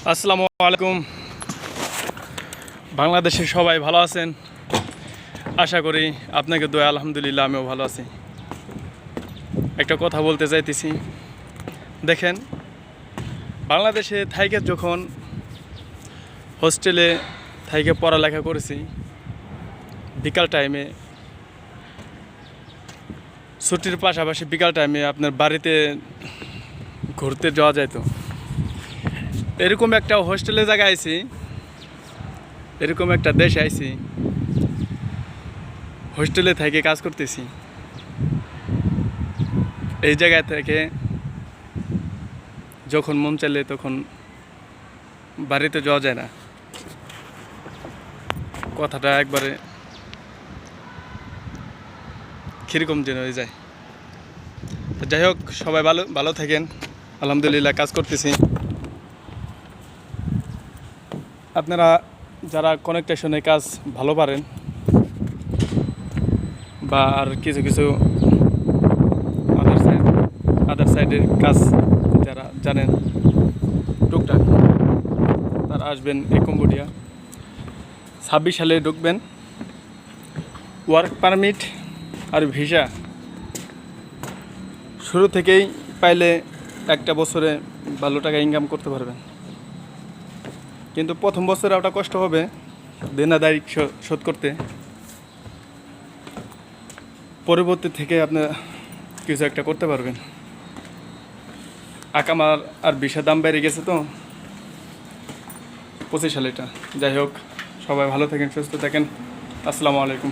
আসসালামু আলাইকুম। বাংলাদেশের সবাই ভালো আছেন আশা করি। আপনাকে দোয়া আলহামদুলিল্লাহ আমিও ভালো আছি। একটা কথা বলতে চাইতেছি, দেখেন বাংলাদেশে থাইকে যখন হোস্টেলে থাইকে পড়ালেখা করেছি, বিকাল টাইমে ছুটির পাশাপাশি বিকাল টাইমে আপনার বাড়িতে ঘুরতে যাওয়া যায়। তো এরকম একটা হোস্টেলে জায়গায় আইছি, এরকম একটা দেশে আইছি, হোস্টেলে থেকে কাজ করতেছি। এই জায়গা থেকে যখন মন চাইলে তখন বাড়িতে যাওয়া যায় না। কথাটা একবারে কীরকম যেন হয়ে যায়। যাই হোক, সবাই ভালো ভালো থাকেন। আলহামদুলিল্লাহ কাজ করতেছি। আপনারা যারা কানেকশনের কাজ ভালো পারেন বা আর কিছু কিছু আদার সাইডের কাজ যারা জানেন টুকটাক, তারা আসবেন এই কম্বোডিয়া। 26 সালে ঢুকবেন। ওয়ার্ক পারমিট আর ভিসা শুরু থেকেই পাইলে একটা বছরে ভালো টাকা ইনকাম করতে পারবেন। কিন্তু প্রথম বছরে ওটা কষ্ট হবে দেনাদারি শোধ করতে। পরবর্তী থেকে আপনি কিছু একটা করতে পারবেন। আকামার আর ভিসার দাম বেড়ে গেছে তো 25 সালে এটা। যাই হোক, সবাই ভালো থাকেন, সুস্থ থাকেন। আসসালামু আলাইকুম।